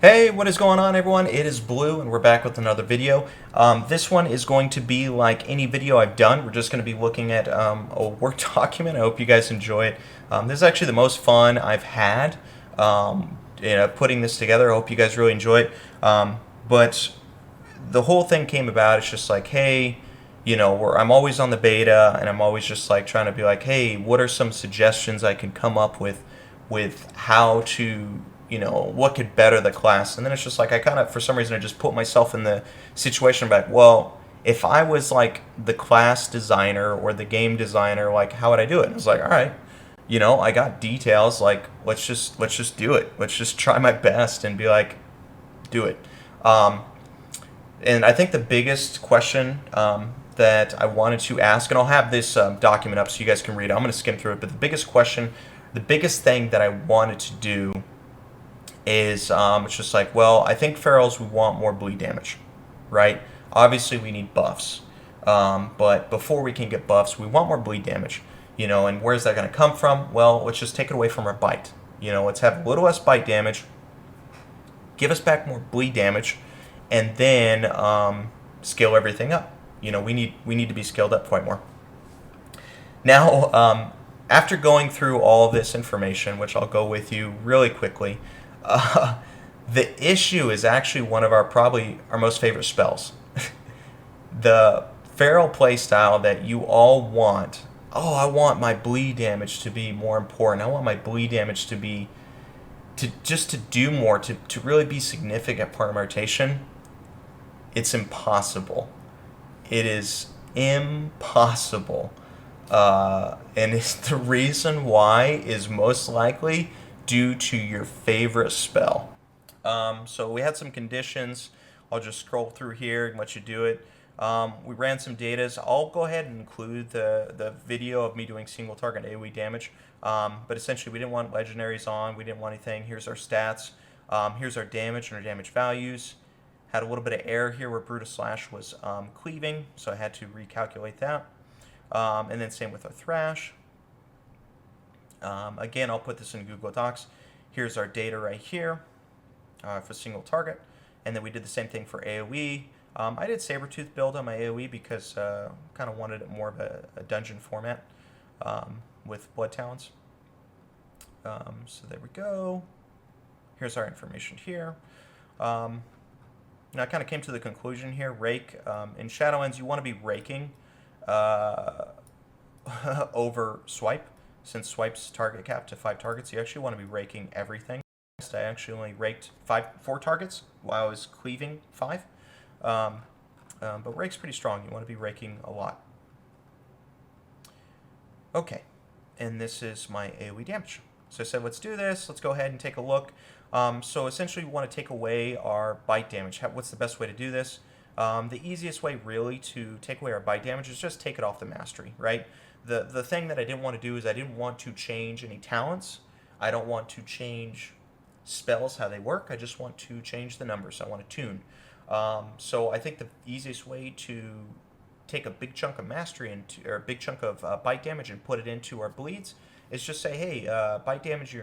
Hey, what is going on, everyone? It is Blue, and we're back with another video. This one is going to be like any video I've done. We're just going to be looking at a Word document. I hope you guys enjoy it. This is actually the most fun I've had putting this together. I hope you guys really enjoy it. But the whole thing came about. It's just like, hey, I'm always on the beta, and I'm always just like trying to be like, hey, what are some suggestions I can come up with how to, what could better the class? And then it's just like I kind of, for some reason, I just put myself in the situation back. Well, if I was like the class designer or the game designer, like how would I do it? And it's like, all right, I got details. Like let's just do it. Let's just try my best and be like, do it. Um, and I think the biggest question that I wanted to ask, and I'll have this document up so you guys can read it. I'm going to skim through it, but the biggest thing that I wanted to do is it's just like, well, I think ferals, we want more bleed damage, right? Obviously, we need buffs. But before we can get buffs, we want more bleed damage. And where's that going to come from? Well, let's just take it away from our bite. Let's have a little less bite damage, give us back more bleed damage, and then scale everything up. We need to be scaled up quite more. Now, after going through all of this information, which I'll go with you really quickly, uh, the issue is actually one of probably our most favorite spells. The feral playstyle that you all want. Oh, I want my bleed damage to be more important. I want my bleed damage to be to do more, to really be significant part of my rotation. It's impossible. It is impossible. And it's the reason why is most likely due to your favorite spell. So we had some conditions. I'll just scroll through here and let you do it. We ran some data. I'll go ahead and include the video of me doing single target AoE damage. But essentially, we didn't want legendaries on. We didn't want anything. Here's our stats. Here's our damage and our damage values. Had a little bit of error here where Brutus Slash was cleaving, so I had to recalculate that. And then same with our Thrash. Again, I'll put this in Google Docs. Here's our data right here for single target. And then we did the same thing for AoE. I did Sabretooth build on my AoE because kind of wanted it more of a dungeon format with Blood Talons. So there we go. Here's our information here. Now I kind of came to the conclusion here. Rake, in Shadowlands, you want to be raking over swipe. Since swipe's target cap to 5 targets, you actually want to be raking everything. I actually only raked 4 targets while I was cleaving 5. But rake's pretty strong. You want to be raking a lot. Okay, and this is my AoE damage. So I said, let's do this. Let's go ahead and take a look. So essentially, we want to take away our bite damage. What's the best way to do this? The easiest way, really, to take away our bite damage is just take it off the mastery, right? The thing that I didn't want to do is I didn't want to change any talents. I don't want to change spells, how they work. I just want to change the numbers. I want to tune. So I think the easiest way to take a big chunk of mastery or a big chunk of bite damage and put it into our bleeds is just say, hey, bite damage,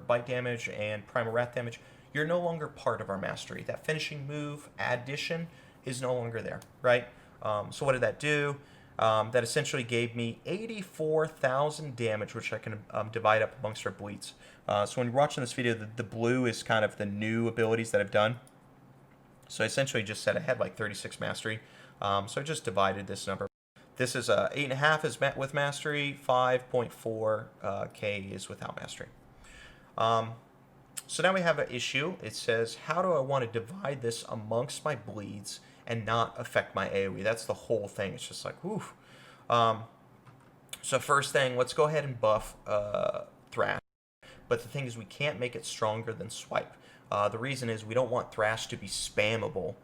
bite damage and primal wrath damage, you're no longer part of our mastery. That finishing move, addition, is no longer there, right? So what did that do? That essentially gave me 84,000 damage, which I can divide up amongst our bleeds. So when you're watching this video, the blue is kind of the new abilities that I've done. So I essentially just said I had like 36 mastery. So I just divided this number. This is 8.5 is with mastery, 5.4 K is without mastery. So now we have an issue. It says, how do I want to divide this amongst my bleeds and not affect my AoE? That's the whole thing. It's just like, whew. So first thing, let's go ahead and buff Thrash. But the thing is, we can't make it stronger than Swipe. The reason is we don't want Thrash to be spammable.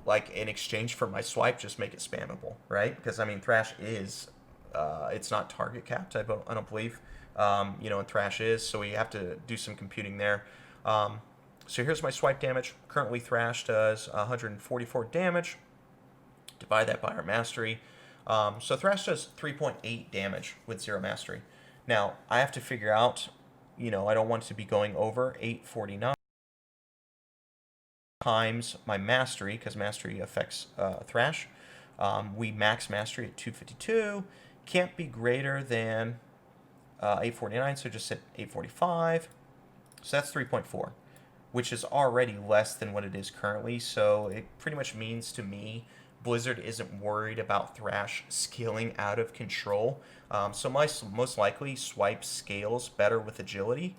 Like in exchange for my Swipe, just make it spammable, right? Because I mean, Thrash is, it's not target capped. I don't believe, and Thrash is, so we have to do some computing there. So here's my Swipe damage. Currently, Thrash does 144 damage. Divide that by our mastery. So Thrash does 3.8 damage with 0 mastery. Now I have to figure out, I don't want it to be going over 849. times my mastery, because mastery affects Thrash. We max mastery at 252. Can't be greater than 849, so just set 845. So that's 3.4, which is already less than what it is currently. So it pretty much means to me Blizzard isn't worried about Thrash scaling out of control. So most likely Swipe scales better with agility,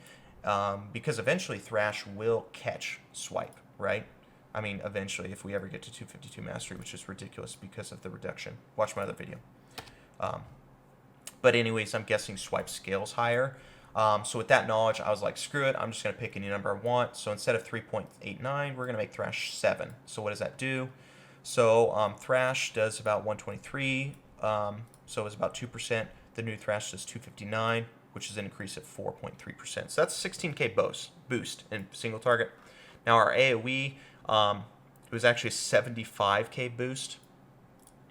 because eventually Thrash will catch Swipe, right? I mean, eventually, if we ever get to 252 mastery, which is ridiculous because of the reduction. Watch my other video. But anyways, I'm guessing Swipe scales higher. So with that knowledge, I was like, screw it. I'm just going to pick any number I want. So instead of 3.89, we're going to make Thrash 7. So what does that do? So Thrash does about 123. So it's about 2%. The new Thrash does 259, which is an increase of 4.3%. So that's a 16k boost in single target. Now our AoE, it was actually a 75k boost.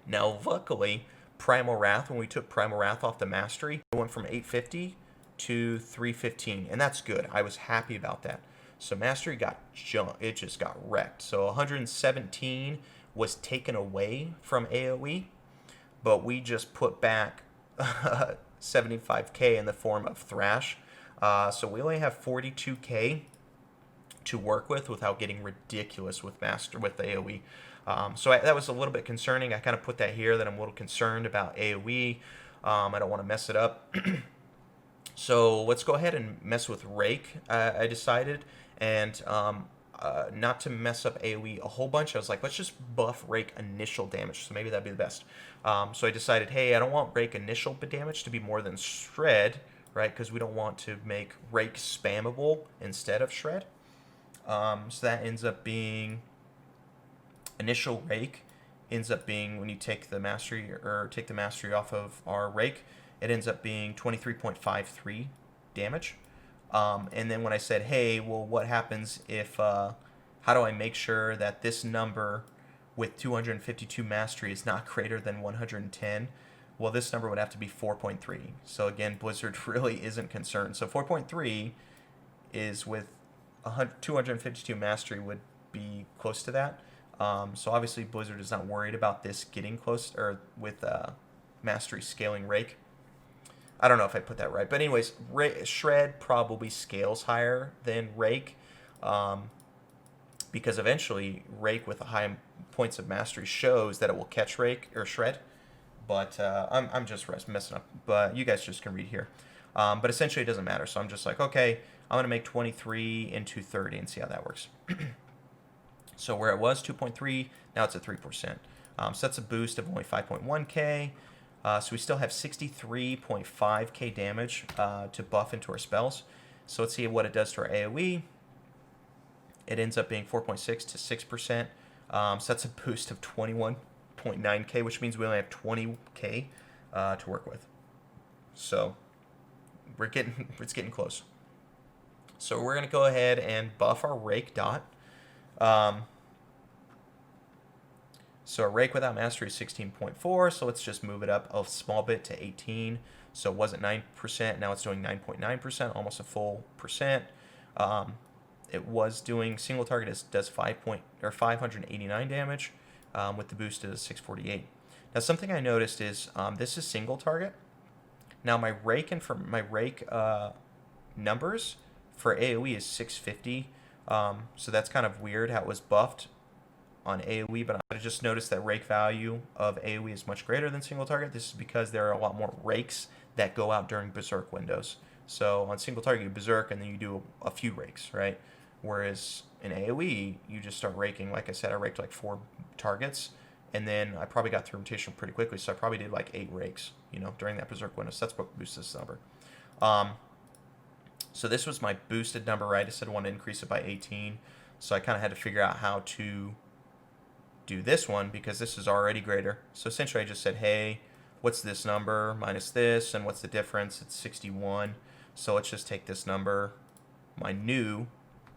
Now luckily, Primal Wrath, when we took Primal Wrath off the mastery, it went from 850 to 315, and that's good. I was happy about that. So mastery it just got wrecked. So 117 was taken away from AoE, but we just put back 75k in the form of Thrash. So we only have 42k to work with without getting ridiculous with AoE. So that was a little bit concerning. I kind of put that here that I'm a little concerned about AoE. I don't want to mess it up. So let's go ahead and mess with Rake, I decided. And not to mess up AoE a whole bunch, I was like, let's just buff Rake initial damage. So maybe that'd be the best. So I decided, hey, I don't want Rake initial damage to be more than Shred, right? Because we don't want to make Rake spammable instead of Shred. So that ends up being initial Rake ends up being, when you take the mastery off of our Rake, it ends up being 23.53 damage. And then when I said, hey, well, what happens if how do I make sure that this number with 252 mastery is not greater than 110? Well, this number would have to be 4.3. So again, Blizzard really isn't concerned. So 4.3 is with 252 mastery would be close to that. So obviously Blizzard is not worried about this getting close, or with mastery scaling Rake. I don't know if I put that right, but anyways, Shred probably scales higher than Rake, because eventually Rake with the high points of mastery shows that it will catch Rake or Shred. But I'm just messing up. But you guys just can read here. But essentially it doesn't matter. So I'm just like, okay, I'm going to make 23 into 30 and see how that works. So where it was 2.3, now it's at 3%. So that's a boost of only 5.1k. So we still have 63.5k damage to buff into our spells. So let's see what it does to our AoE. It ends up being 4.6 to 6%. So that's a boost of 21.9k, which means we only have 20k to work with. So it's getting close. So we're going to go ahead and buff our Rake dot. So a Rake without mastery is 16.4, so let's just move it up a small bit to 18. So it was at 9%, now it's doing 9.9%, almost a full percent. It was doing single target does 589 damage, with the boost is 648. Now something I noticed is this is single target. Now my Rake numbers for AoE is 650. So that's kind of weird how it was buffed on AoE, but I just noticed that Rake value of AoE is much greater than single target. This is because there are a lot more Rakes that go out during Berserk windows. So on single target, you Berserk, and then you do a few Rakes, right? Whereas in AoE, you just start raking. Like I said, I raked like 4 targets, and then I probably got through rotation pretty quickly, so I probably did like 8 Rakes, during that Berserk window. So that's what boosted this number. So this was my boosted number, right? I said I wanted to increase it by 18. So I kind of had to figure out how to do this one because this is already greater. So essentially I just said, hey, what's this number minus this, and what's the difference? It's 61. So let's just take this number, my new,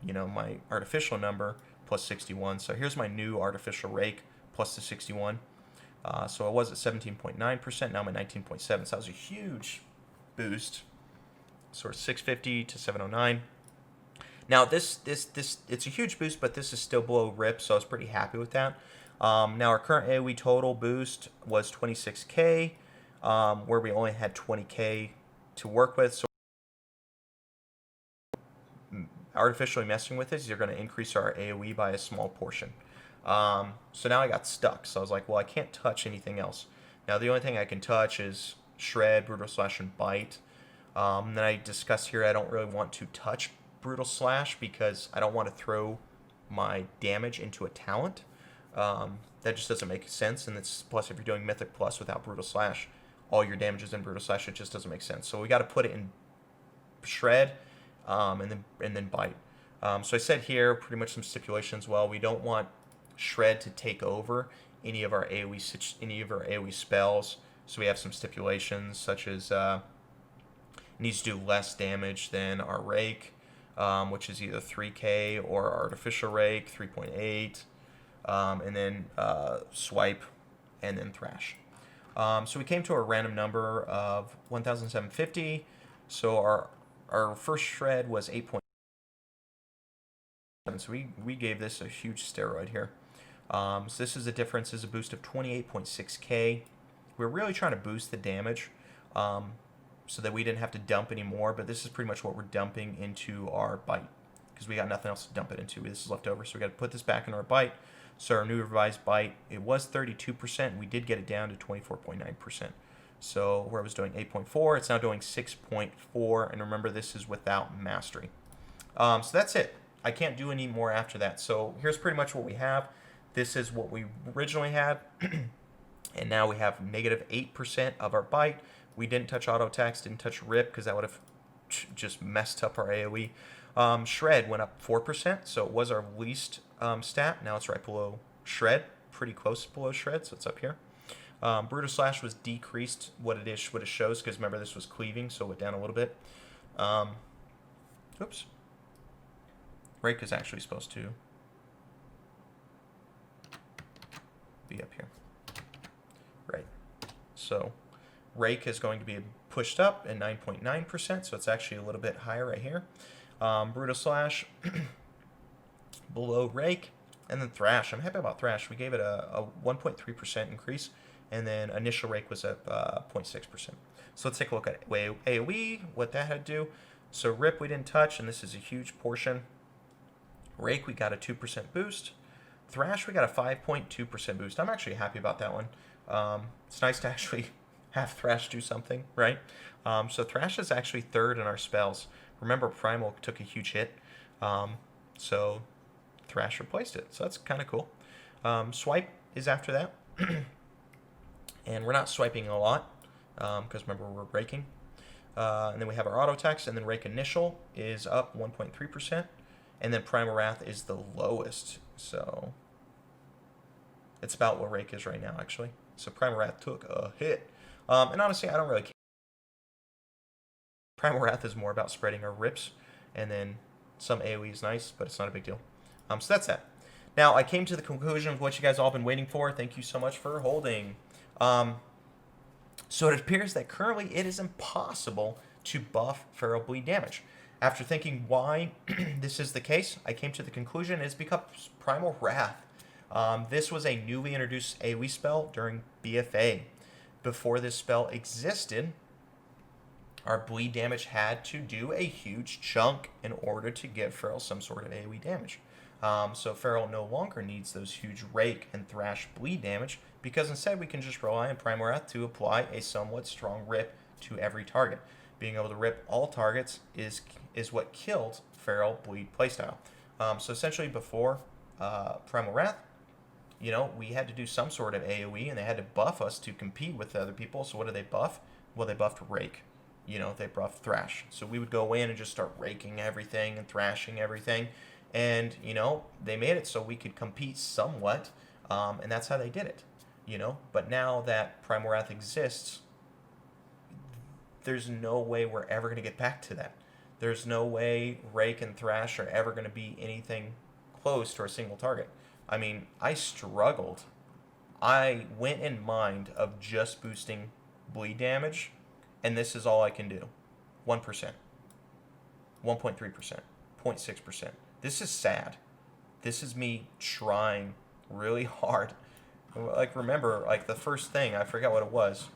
my artificial number, plus 61. So here's my new artificial Rake plus the 61. So it was at 17.9%, now I'm at 19.7. So that was a huge boost. Sort of 650 to 709. Now this it's a huge boost, but this is still below RIP, so I was pretty happy with that. Now our current AoE total boost was 26k, where we only had 20k to work with. So artificially messing with this, you're going to increase our AoE by a small portion. So now I got stuck. So I was like, well, I can't touch anything else. Now the only thing I can touch is Shred, Brutal Slash, and Bite. Then I discussed here I don't really want to touch Brutal Slash because I don't want to throw my damage into a talent. That just doesn't make sense. And it's plus if you're doing Mythic Plus without Brutal Slash, all your damage is in Brutal Slash. It just doesn't make sense. So we got to put it in Shred, and then Bite. So I said here pretty much some stipulations. Well, we don't want Shred to take over any of our AoE spells. So we have some stipulations such as it needs to do less damage than our Rake, which is either 3k or Artificial Rake 3.8, and then Swipe, and then Thrash. So we came to a random number of 1,750. So our first Shred was 8.7. So we gave this a huge steroid here. So this is the difference, is a boost of 28.6k. We're really trying to boost the damage so that we didn't have to dump anymore, but this is pretty much what we're dumping into our Bite because we got nothing else to dump it into. This is left over, so we got to put this back in our Bite. So our new revised Bite, it was 32%. We did get it down to 24.9%. So where it was doing 8.4, it's now doing 6.4, and remember this is without mastery. So that's it. I can't do any more after that. So here's pretty much what we have. This is what we originally had, and now we have negative 8% of our Bite. We didn't touch auto attacks, didn't touch RIP because that would have just messed up our AoE. Shred went up 4%, so it was our least stat. Now it's right below Shred, pretty close below Shred, so it's up here. Brutal Slash was decreased what it shows because remember this was cleaving, so it went down a little bit. Oops. Rake is actually supposed to be up here. Right. So Rake is going to be pushed up at 9.9%, so it's actually a little bit higher right here. Brutal Slash below Rake, and then Thrash. I'm happy about Thrash. We gave it a 1.3% increase, and then initial Rake was at 0.6%. So let's take a look at AoE, what that had to do. So RIP we didn't touch, and this is a huge portion. Rake we got a 2% boost. Thrash we got a 5.2% boost. I'm actually happy about that one. It's nice to actually have Thrash do something, right? So Thrash is actually third in our spells. Remember, Primal took a huge hit, so Thrash replaced it. So that's kind of cool. Swipe is after that, and we're not swiping a lot because remember we're raking. And then we have our auto attacks, and then Rake initial is up 1.3%, and then Primal Wrath is the lowest. So it's about what Rake is right now, actually. So Primal Wrath took a hit. And honestly, I don't really care. Primal Wrath is more about spreading our rips, and then some AoE is nice, but it's not a big deal. So that's that. Now, I came to the conclusion of what you guys all been waiting for. Thank you so much for holding. So it appears that currently it is impossible to buff Feral Bleed damage. After thinking why this is the case, I came to the conclusion it's because Primal Wrath. This was a newly introduced AoE spell during BFA. Before this spell existed, our bleed damage had to do a huge chunk in order to give Feral some sort of AoE damage. So Feral no longer needs those huge Rake and Thrash bleed damage because instead we can just rely on Primal Wrath to apply a somewhat strong rip to every target. Being able to rip all targets is what killed Feral bleed playstyle. So essentially before Primal Wrath, you know, we had to do some sort of AoE, and they had to buff us to compete with other people. So what did they buff? Well, they buffed Rake. You know, they buffed Thrash. So we would go in and just start raking everything and thrashing everything. And, you know, they made it so we could compete somewhat, and that's how they did it, you know. But now that Primal Wrath exists, there's no way we're ever going to get back to that. There's no way Rake and Thrash are ever going to be anything close to a single target. I mean, I struggled. I went in mind of just boosting bleed damage, and this is all I can do. 1%. 1.3%. 0.6%. This is sad. This is me trying really hard. Like, remember, like, the first thing, I forgot what it was.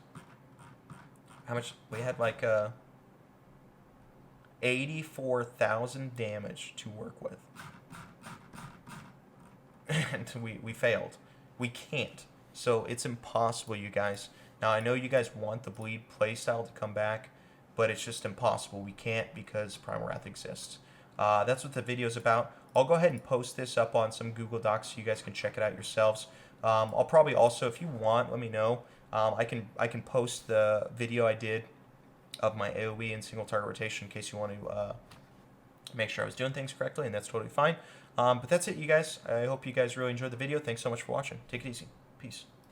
How much? We had, like, 84,000 damage to work with. And we failed. We can't. So it's impossible, you guys. Now, I know you guys want the bleed playstyle to come back, but it's just impossible. We can't because Primal Wrath exists. That's what the video is about. I'll go ahead and post this up on some Google Docs so you guys can check it out yourselves. I'll probably also, if you want, let me know. I can post the video I did of my AoE and single target rotation in case you want to make sure I was doing things correctly, and that's totally fine. But that's it, you guys. I hope you guys really enjoyed the video. Thanks so much for watching. Take it easy. Peace.